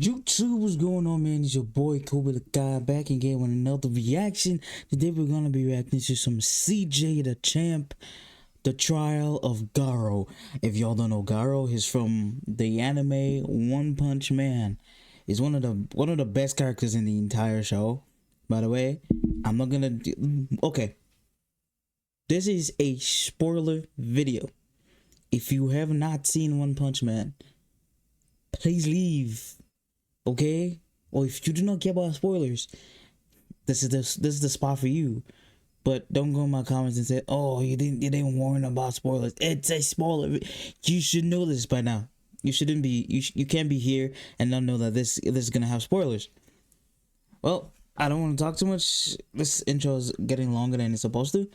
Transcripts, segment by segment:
YouTube, what's going on, man? It's your boy Kobe the guy back again with another reaction. Today we're gonna be reacting to some Cjdachamp, the trial of GAROU. If y'all don't know, GAROU, he's from the anime One Punch Man. He's one of the best characters in the entire show. By the way, I'm not gonna okay. This is a spoiler video. If you have not seen One Punch Man, please leave. Okay, or if you do not care about spoilers, this is the spot for you. But don't go in my comments and say, "Oh, you didn't warn about spoilers." It's a spoiler. You should know this by now. You shouldn't be. You can't be here and not know that this is gonna have spoilers. Well, I don't want to talk too much. This intro is getting longer than it's supposed to.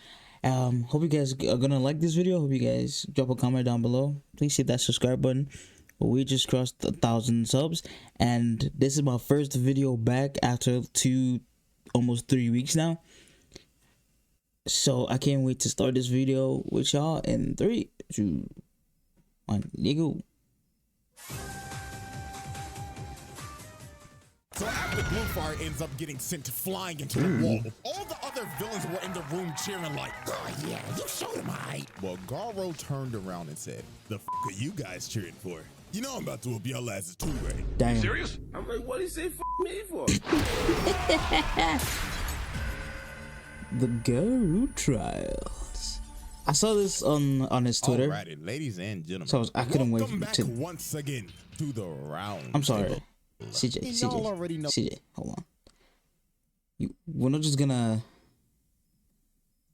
Hope you guys are gonna like this video. Hope you guys drop a comment down below. Please hit that subscribe button. We just crossed 1,000 subs, and this is my first video back after almost 3 weeks now. So I can't wait to start this video with y'all in 3, 2, 1, go. So after Bluefire ends up getting sent flying into the wall, all the other villains were in the room cheering like, "Oh yeah, you showed him right." Well, Garou turned around and said, "The f are you guys cheering for? You know I'm about to whoop your asses too, right?" Damn. Serious? I'm like, what he say f me for? The GAROU trials. I saw this on his Twitter. Alrighty, ladies and gentlemen. So I couldn't wait back to once again to the round. I'm sorry. table. CJ, already know. CJ, hold on. We're not just gonna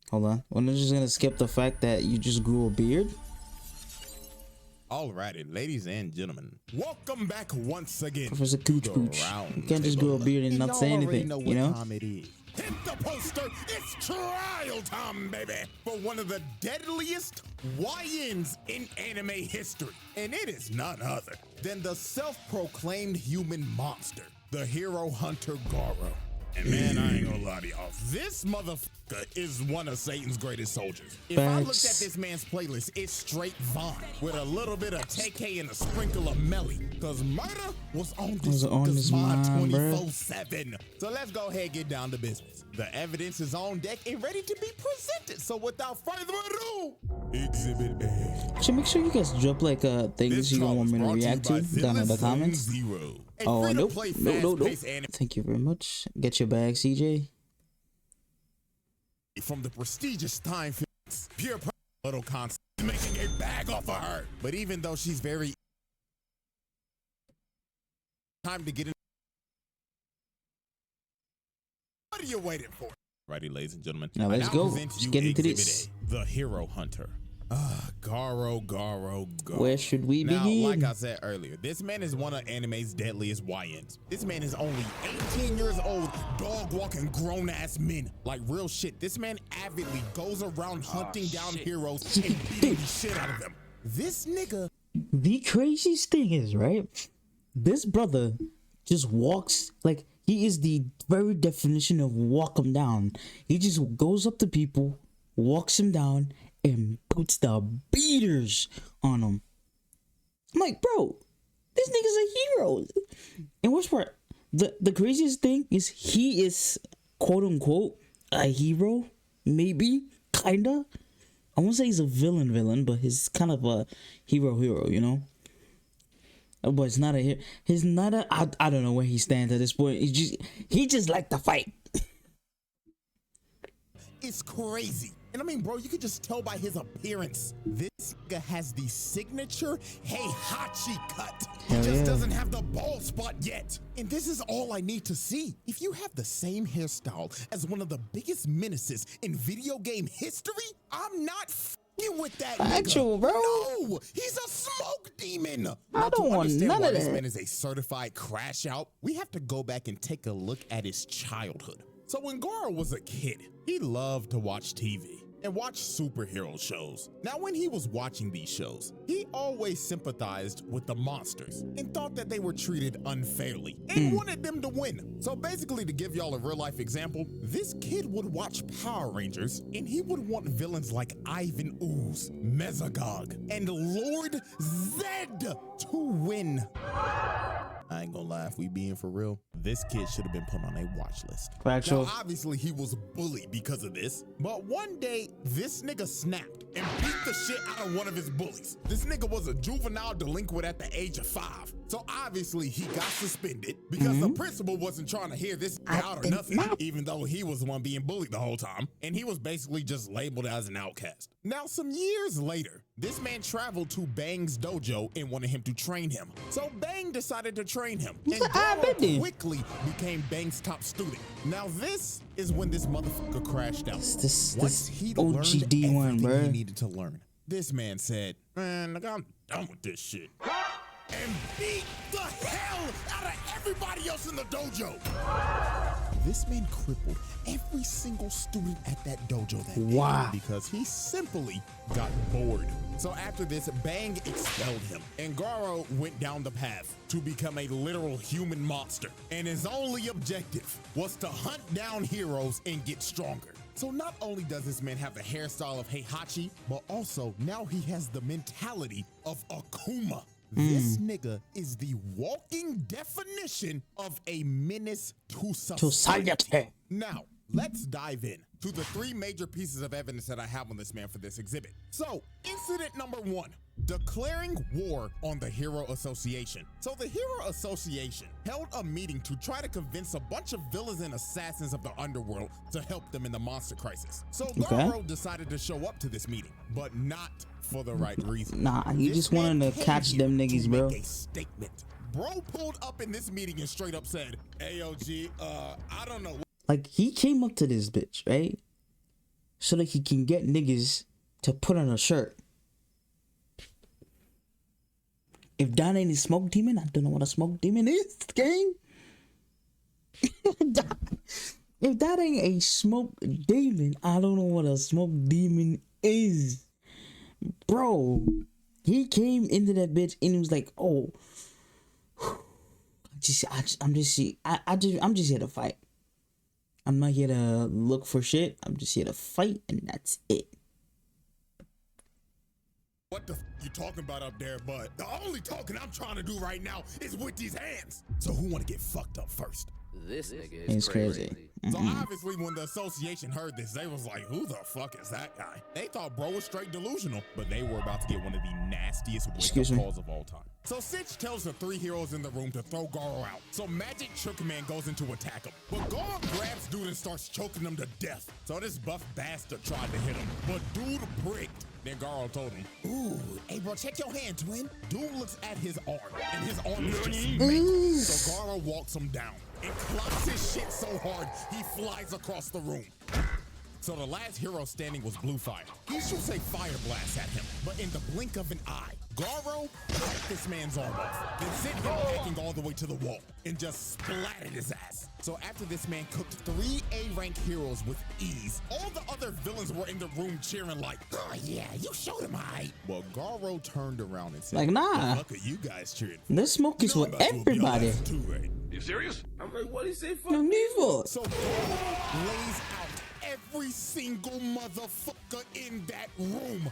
hold on. We're not just gonna skip the fact that you just grew a beard. Alrighty, ladies and gentlemen, welcome back once again. Professor Cooch to Pooch. the round You can't just grow a table. beard and not say y'all already anything, what you know? time it is. Hit the poster. It's trial time, baby, for one of the deadliest YNs in anime history. And it is none other than the self-proclaimed human monster, the hero hunter GAROU. And man, I ain't gonna lie to y'all, this motherfucker is one of Satan's greatest soldiers. If I looked at this man's playlist, it's straight Vaughn with a little bit of TK and a sprinkle of Melly, cause murder was on this mind 24/7. So let's go ahead and get down to business. The evidence is on deck and ready to be presented. So without further ado, Exhibit A. So make sure you guys drop like things you don't want me to react to down in the comments. Oh, nope. Thank you very much. Get your bag, CJ. From the prestigious Time pure little concept making a bag off of her. But even though she's very time to get in. What are you waiting for? Righty, ladies and gentlemen. Now let's go. Let's get into this. The hero hunter. GAROU. Where should we begin? Like I said earlier, this man is one of anime's deadliest YNs. This man is only 18 years old, dog walking grown ass men. Like real shit. This man avidly goes around hunting down heroes and beating the shit out of them. This nigga. The craziest thing is, right? This brother just walks like he is the very definition of walk him down. He just goes up to people, walks him down, and puts the beaters on him. I'm like, bro, this nigga's a hero. And what's part? The craziest thing is he is quote unquote a hero, maybe, kinda. I won't say he's a villain, but he's kind of a hero, you know. But it's not a hero. He's not a. I don't know where he stands at this point. He just like to fight. It's crazy. And I mean, bro, you could just tell by his appearance. This nigga has the signature Heihachi cut. He just doesn't have the bald spot yet. And this is all I need to see. If you have the same hairstyle as one of the biggest menaces in video game history, I'm not f***ing with that Actual, nigga. bro. No, he's a smoke demon. I don't want none of that. This man is a certified crash out. We have to go back and take a look at his childhood. So when GAROU was a kid, he loved to watch TV and watch superhero shows. Now, when he was watching these shows, he always sympathized with the monsters and thought that they were treated unfairly and wanted them to win. So basically, to give y'all a real life example, this kid would watch Power Rangers and he would want villains like Ivan Ooze, Mesogog, and Lord Zed to win. I ain't gonna lie, if we being for real, this kid should have been put on a watch list. Factual. Now, obviously, he was bullied because of this, but one day, this nigga snapped and beat the shit out of one of his bullies. This nigga was a juvenile delinquent at the age of 5. So obviously, he got suspended because the principal wasn't trying to hear this out or nothing, even though he was the one being bullied the whole time, and he was basically just labeled as an outcast. Now, some years later, this man traveled to Bang's dojo and wanted him to train him. So Bang decided to train him, and Garo quickly became Bang's top student. Now, this is when this motherfucker crashed out. Once he learned everything he needed to learn, this man said, "Man, look, I'm done with this shit," and beat the hell out of everybody else in the dojo. This man crippled every single student at that dojo that day because he simply got bored. So after this, Bang expelled him, and Garo went down the path to become a literal human monster. And his only objective was to hunt down heroes and get stronger. So not only does this man have the hairstyle of Heihachi, but also now he has the mentality of Akuma. This nigga is the walking definition of a menace to society. Now, let's dive in to the 3 major pieces of evidence that I have on this man for this exhibit. So, incident number 1, declaring war on the Hero Association. So the Hero Association held a meeting to try to convince a bunch of villains and assassins of the underworld to help them in the monster crisis. So Garo decided to show up to this meeting, but not for the right reason. Nah, he just wanted to catch them niggas, bro. Make a statement. Bro pulled up in this meeting and straight up said, "AOG, I don't know." Like, he came up to this bitch, right? So that he can get niggas to put on a shirt. If that ain't a smoke demon, I don't know what a smoke demon is, gang. If that ain't a smoke demon, I don't know what a smoke demon is. Bro, he came into that bitch and he was like, "Oh, I'm just here to fight. I'm not here to look for shit. I'm just here to fight, and that's it." What the you talking about up there, bud? The only talking I'm trying to do right now is with these hands. So who want to get fucked up first? This nigga is crazy. So obviously when the association heard this, they was like, "Who the fuck is that guy?" They thought bro was straight delusional, but they were about to get one of the nastiest wake-up calls of all time. So Sitch tells the 3 heroes in the room to throw Garo out. So Magic Chook Man goes in to attack him. But Garo grabs dude and starts choking him to death. So this buff bastard tried to hit him, but dude pricked. Then Garo told him, "Ooh, hey bro, check your hand, twin." Dude looks at his arm, and his arm is just made. So Garo walks him down and clocks his shit so hard, he flies across the room. So the last hero standing was Blue Fire. He shoots a fire blast at him, but in the blink of an eye, Garo cut this man's arm off, then sent him hacking all the way to the wall and just splattered his ass. So after this man cooked 3 A-rank heroes with ease, all the other villains were in the room cheering like, "Oh yeah, you showed him right." But Garo turned around and said, like, "Nah, "What are you guys cheering? This smoke is for everybody." You serious? I'm like, what he say? Fuck No me need for. So Garo lays out every single motherfucker in that room.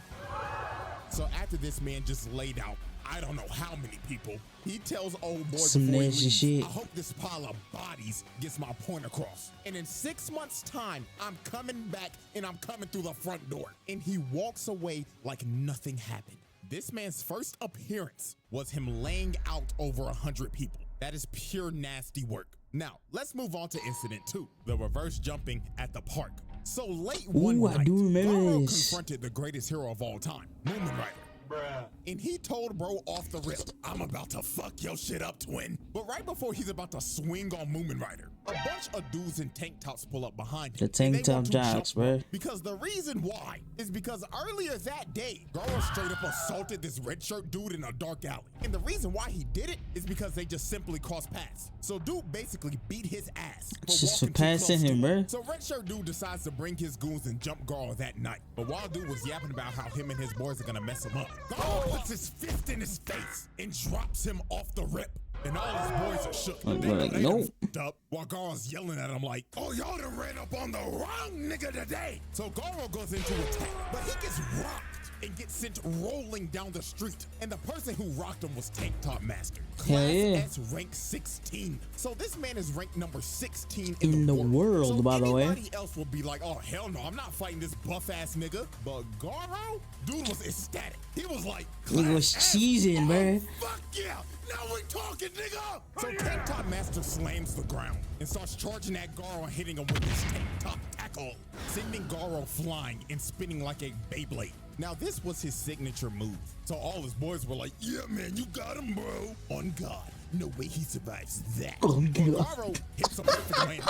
So after this man just laid out, I don't know how many people, he tells old boy Some before he nasty leaves, shit. "I hope this pile of bodies gets my point across. And in 6 months' time, I'm coming back and I'm coming through the front door." And he walks away like nothing happened. This man's first appearance was him laying out over 100 people. That is pure nasty work. Now, let's move on to incident 2, the reverse jumping at the park. So late one night, I do remember Garo this. confronted the greatest hero of all time, Moomin Rider. And he told bro off the rip, "I'm about to fuck your shit up, twin." But right before he's about to swing on Moomin Rider, a bunch of dudes in tank tops pull up behind him. The tank and they want top to jocks, jump bro. him. Because the reason why is because earlier that day, Garo straight up assaulted this red shirt dude in a dark alley. And the reason why he did it is because they just simply crossed paths. So dude basically beat his ass for Just for walking too passing close to him, bro. So red shirt dude decides to bring his goons and jump Garo that night. But while dude was yapping about how him and his boys are gonna mess him up, Garo puts his fist in his face and drops him off the rip. And all his boys are shook. Like, They like, done nope. f***ed up while Garo's yelling at him like, "Oh, y'all done ran up on the wrong nigga today." So Garo goes into attack, but he gets rocked and get sent rolling down the street. And the person who rocked him was Tank Top Master. Hell yeah. Class S rank 16. So this man is ranked number 16 In the world, so by the way. Anybody else will be like, oh, hell no, I'm not fighting this buff-ass nigga. But GAROU, dude was ecstatic. He was like, Nigga was cheesing, man. Fuck yeah! Now we talking, nigga! So Tank Top Master slams the ground and starts charging at GAROU and hitting him with his Tank Top tackle, sending GAROU flying and spinning like a Beyblade. Now this was his signature move. So all his boys were like, yeah, man, you got him, bro. On God, no way he survives that. Oh, But God. GAROU hits a perfect land.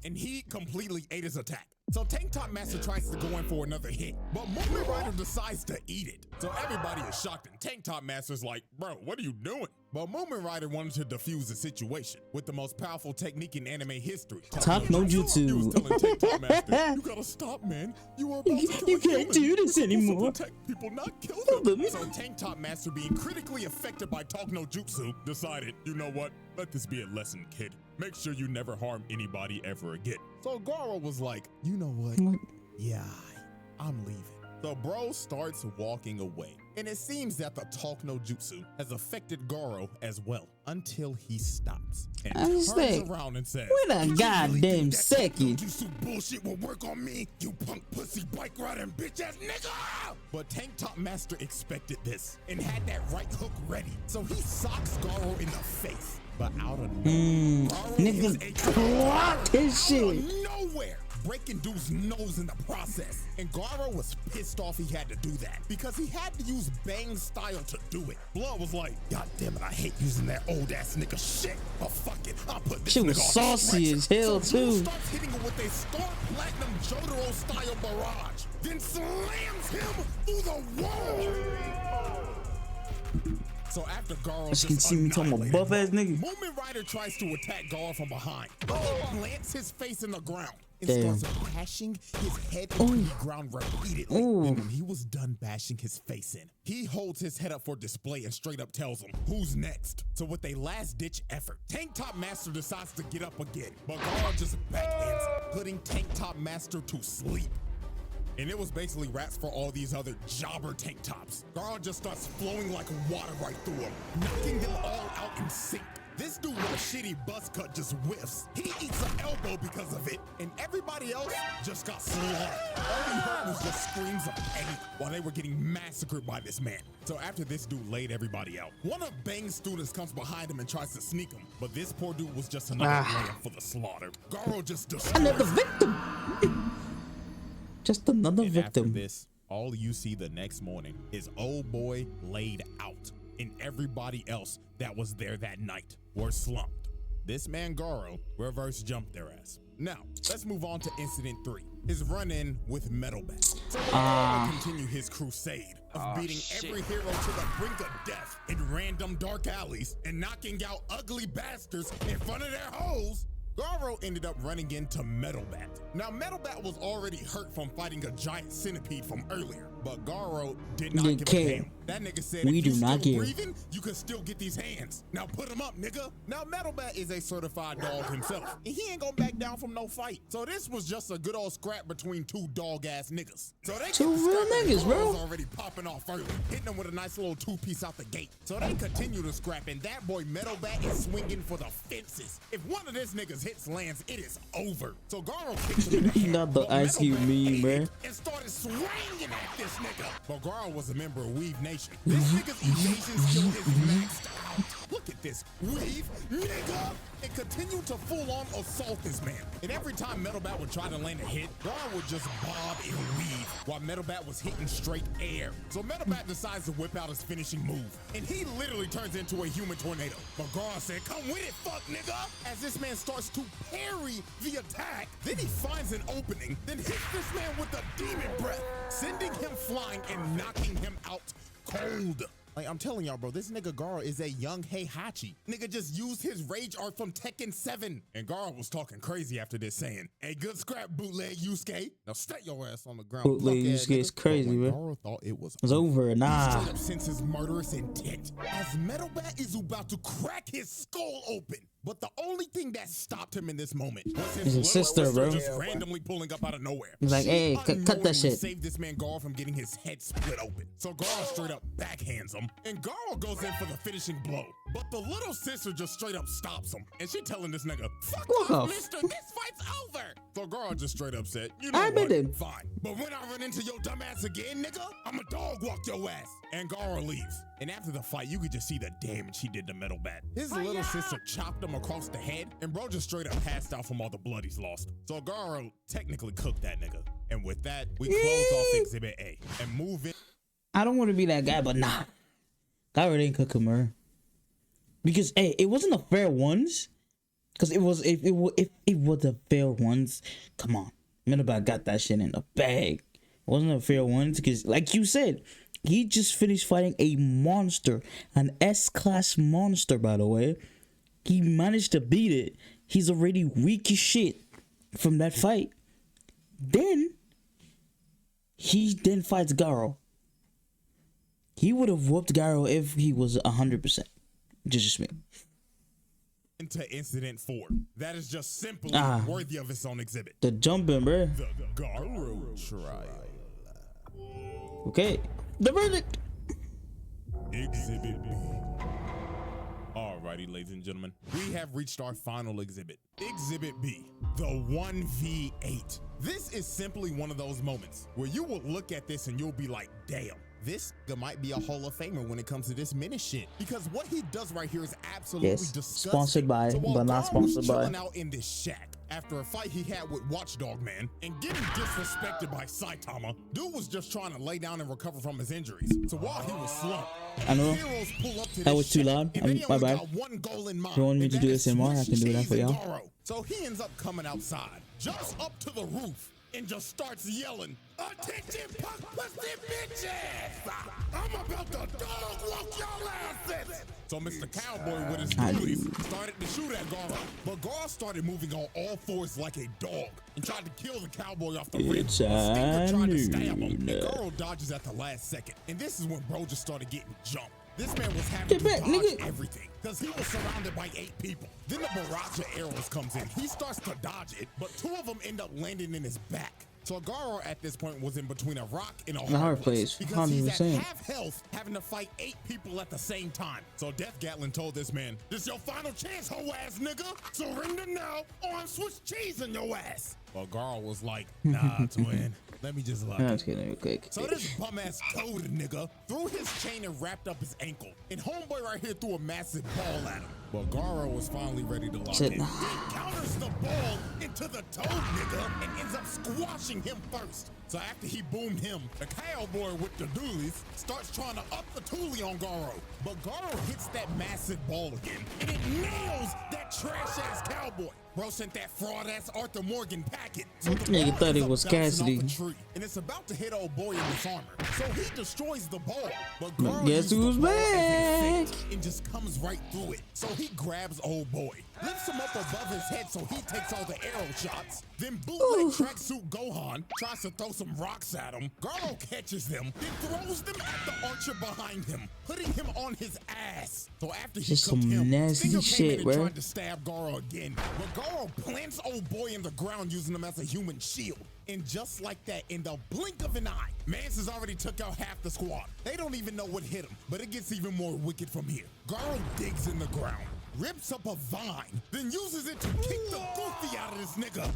And he completely ate his attack. So Tank Top Master tries to go in for another hit, but Moment Rider decides to eat it. So everybody is shocked, and Tank Top Master's like, bro, what are you doing? But Moment Rider wanted to defuse the situation with the most powerful technique in anime history. Talk no jutsu. He was telling Tank Top Master, you gotta stop, man. You are about to kill You a can't human. do this You're supposed to anymore. protect people, not kill Kill them. them. So Tank Top Master, being critically affected by Talk no Jutsu, decided, you know what? Let this be a lesson, kid. Make sure you never harm anybody ever again. So GAROU was like, you know what? Yeah, I'm leaving. So bro starts walking away. And it seems that the Talk no Jutsu has affected GAROU as well until he stops and I was turns like, around and says, wait a "You really goddamn think that Talk no second." Jutsu bullshit will work on me, you punk pussy bike riding bitch ass nigga!" But Tank Top Master expected this and had that right hook ready. So he socks GAROU in the face. But out of nowhere, Nigga clocked his shit. nowhere, breaking dude's nose in the process. And GAROU was pissed off he had to do that because he had to use Bang style to do it. Blood was like, God damn it, I hate using that old ass nigga shit. But fuck it, I'll put this Shit nigga was on saucy stretcher. as hell, So dude too. starts hitting him with a Star Platinum Jotaro style barrage, then slams him through the wall. So after GAROU As you can just see me talking about annihilated buff ass nigga. Moment Rider tries to attack GAROU from behind, but he plants his face in the ground and Damn. starts bashing his head into the ground repeatedly. Ooh. And when he was done bashing his face in, he holds his head up for display and straight up tells him, who's next? So with a last ditch effort, Tank Top Master decides to get up again, but GAROU just backhands him, putting Tank Top Master to sleep. And it was basically raps for all these other jobber tank tops. GAROU just starts flowing like water right through them, knocking them all out in sync. This dude with a shitty buzz cut just whiffs. He eats an elbow because of it, and everybody else just got slaughtered. All he heard was just screams of pain while they were getting massacred by this man. So after this dude laid everybody out, one of Bang's students comes behind him and tries to sneak him, but this poor dude was just another layup for the slaughter. GAROU just destroyed Another him. victim. Just another And after victim. this, all you see the next morning is old boy laid out, and everybody else that was there that night were slumped. This man GAROU reverse jumped their ass. Now, let's move on to Incident 3, his run-in with Metal Bat. So GAROU will continue his crusade of beating every hero to the brink of death in random dark alleys and knocking out ugly bastards in front of their hoes. GAROU ended up running into Metal Bat. Now, Metal Bat was already hurt from fighting a giant centipede from earlier, but GAROU did not Didn't give a care. damn. That nigga said, We if do you not still care. breathing, you can still get these hands. Now put him up, nigga. Now, Metal Bat is a certified dog himself, and he ain't gonna back down from no fight. So this was just a good old scrap between two dog-ass niggas. So they Two get the real scrap, and niggas, bro. GAROU's already popping off early, hitting them with a nice little two-piece out the gate. So they continue to scrap, and that boy Metal Bat is swinging for the fences. If one of this niggas hits lands, it is over. So GAROU kicked him in the head. Not the but Ice Metal Cube Bat meme, ate bruh. it and started swinging at this nigga. But GAROU was a member of Weave Nation. This nigga's evasion skill is maxed out. Look at this. Weave, nigga! And continue to full-on assault this man. And every time Metal Bat would try to land a hit, GAROU would just bob and weave while Metal Bat was hitting straight air. So Metal Bat decides to whip out his finishing move. And he literally turns into a human tornado. But GAROU said, come with it, fuck nigga! As this man starts to parry the attack, then he finds an opening, then hits this man with the demon breath, sending him flying and knocking him out cold. Like, I'm telling y'all, bro, this nigga GAROU is a young Heihachi. Nigga just used his rage art from Tekken 7. And GAROU was talking crazy after this, saying, hey, good scrap, bootleg Yusuke. Now stay your ass on the ground. Bootleg punk-ass Yusuke is nigga. crazy, But when bro. GAROU thought it was It's over. he Nah. straight up senses murderous intent as Metal Bat is about to crack his skull open. But the only thing that stopped him in this moment was His little sister, bro. just randomly pulling up out of nowhere. He's like, hey, cut that unknowingly shit. saved this man Garo from getting his head split open. So Garo straight up backhands him, and Garo goes in for the finishing blow. But the little sister just straight up stops him, and she telling this nigga, fuck off, mister, this fight's over. So Garo just straight up said, you know what, fine. But when I run into your dumb ass again, nigga, I'ma dog walk your ass. And Garo leaves. And after the fight, you could just see the damage he did to Metal Bat. His little sister chopped him across the head, and bro just straight up passed out from all the blood he's lost. So Garo technically cooked that nigga. And with that, we close off Exhibit A and move in. I don't want to be that guy, but nah. Garo didn't cook him, bro. Because, hey, it wasn't a fair ones. Because if it was a fair ones, come on. Metal Bat got that shit in the bag. It wasn't a fair ones because, like you said, he just finished fighting a monster, an S-class monster, by the way. He managed to beat it. He's already weak as shit from that fight. Then, he then fights Garo. He would have whooped Garo if he was 100%. Just me. Into Incident 4. That is just simply worthy of its own exhibit. The jumping, bro. The GAROU trial. Okay. The verdict. Exhibit B. Alrighty, ladies and gentlemen, we have reached our final exhibit. Exhibit B, the 1v8. This is simply one of those moments where you will look at this and you'll be like, damn, this might be a Hall of Famer when it comes to this minute shit. Because what he does right here is absolutely disgusting. Sponsored by, but not sponsored by. Out in this shack after a fight he had with Watchdog Man and getting disrespected by Cjdachamp, dude was just trying to lay down and recover from his injuries. So while he was slumped, I know heroes pull up to that was too loud. My bad. If you want me to do this more, I can do that for y'all. So he ends up coming outside, jumps up to the roof, and just starts yelling, "Attention, punk pussy bitches! I'm about to dog walk y'all asses!" So Mr. Cowboy with his duties started to shoot at Garo, but Garo started moving on all fours like a dog and tried to kill the cowboy off the rib. Stinger tried to stab him, and Garo dodges at the last second. And this is when bro just started getting jumped. This man was having to dodge everything because he was surrounded by 8 people. Then the barrage of arrows comes in. He starts to dodge it, but 2 of them end up landing in his back. So Garo at this point was in between a rock and a hard place because he's at half health, having to fight 8 people at the same time. So Death Gatlin told this man, "This your final chance, hoe ass nigga. Surrender now, or I'm Swiss cheese in your ass." Well, Garo was like, "Nah, twin. Let me just lock it." So this bum ass code nigga threw his chain and wrapped up his ankle. And homeboy right here threw a massive ball at him. But Garo was finally ready to lock in. He counters the ball into the toe nigga and ends up squashing him first. So after he boomed him, the cowboy with the doolies starts trying to up the toolie on Garo. But Garo hits that massive ball again, and it nails that trash ass cowboy. Bro sent that fraud ass Arthur Morgan packet. So nigga thought it was Cassidy. And it's about to hit old boy in his armor. So he destroys the ball. But Garo guess who's back? And just comes right through it. So he grabs old boy, lifts him up above his head so he takes all the arrow shots. Then bootleg tracksuit Gohan tries to throw some rocks at him. Garo catches them, then throws them at the archer behind him, putting him on his ass. So after he cooked him, Stinger came in and tried to stab Garo again. But Garo plants old boy in the ground using him as a human shield. And just like that, in the blink of an eye, Mance has already took out half the squad. They don't even know what hit him, but it gets even more wicked from here. Garo digs in the ground, rips up a vine, then uses it to kick the goofy out of this nigga.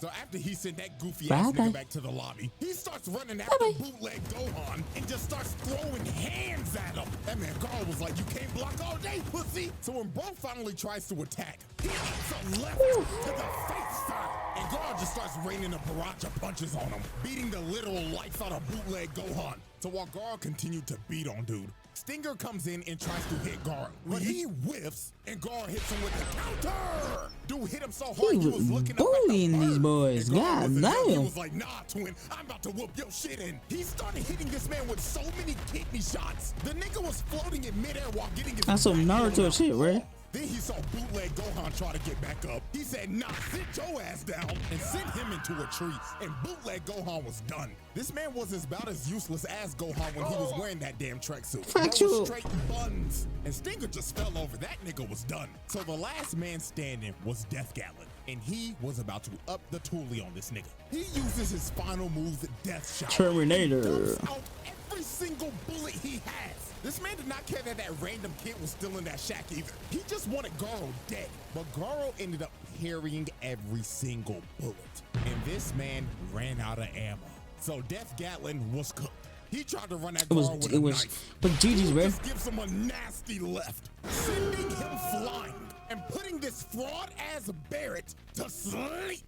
So after he sent that goofy ass nigga back to the lobby, he starts running after bootleg Gohan and just starts throwing hands at him. That man Garo was like, "You can't block all day, pussy." So when bro finally tries to attack, he hits a left to the face side, and Garo just starts raining a barrage of punches on him, beating the literal life out of bootleg Gohan. So while Garo continued to beat on dude, Stinger comes in and tries to hit Garo, but he whiffs and Garo hits him with the counter. Dude hit him so hard he was looking up at these boys. God damn. He was like, "Nah, twin, I'm about to whoop your shit in." He started hitting this man with so many kidney shots. The nigga was floating in midair while getting his. That's some Naruto shit, right? Then he saw bootleg Gohan try to get back up. He He said, nah, sit your ass down, and sent him into a tree, and bootleg Gohan was done. This man was about as useless as Gohan when he was wearing that damn tracksuit. Bro was straight buns, and Stinger just fell over. That nigga was done. So the last man standing was Death Gatlin, and he was about to up the toolie on this nigga. He uses his final move, the Death Shot. Terminator. He dumps out every single bullet he has. This man did not care that that random kid was still in that shack either. He just wanted Garou dead. But Garou ended up parrying every single bullet. And this man ran out of ammo. So Death Gatlin was cooked. He tried to run at Garou with a knife. But GG's, bro. Just gives him a nasty left, sending him flying and putting this fraud-ass Barrett to sleep.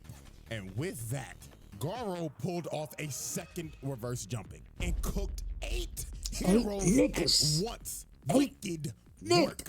And with that, Garou pulled off a second reverse jumping and cooked 8 heroes at once. Wicked work.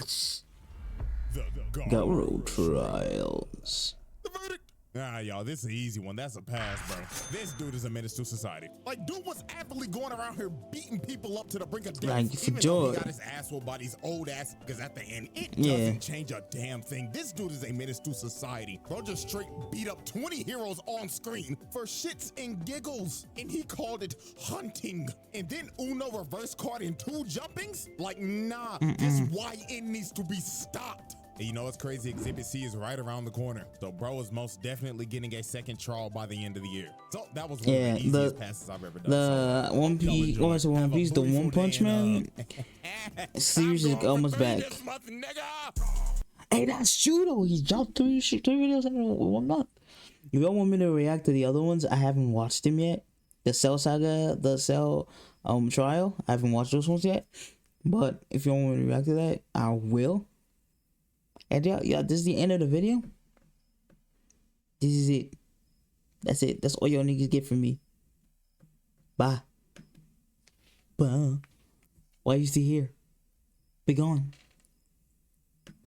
The Garou trials. The verdict. Nah, y'all, this is an easy one. That's a pass, bro. This dude is a menace to society. Like, dude was aptly going around here beating people up to the brink of death. Like, for even though he got his ass whooped by these old ass, because at the end, it doesn't change a damn thing. This dude is a menace to society. Bro just straight beat up 20 heroes on screen for shits and giggles. And he called it hunting. And then Uno reverse card in 2 jumpings? Like, nah, this YN needs to be stopped. And you know what's crazy? Exhibit C is right around the corner. So bro is most definitely getting a second trial by the end of the year. So that was one of the easiest passes I've ever done. The so, One Piece, what was it, One Piece? The One Punch Man series is almost back. Hey, that's true though. He dropped 3 videos in 1 month. If y'all want me to react to the other ones, I haven't watched them yet. The Cell Saga, the Cell trial, I haven't watched those ones yet. But if you want me to react to that, I will. And yeah, this is the end of the video. This is it. That's it. That's all y'all niggas get from me. Bye. Bye. Why you still here? Be gone.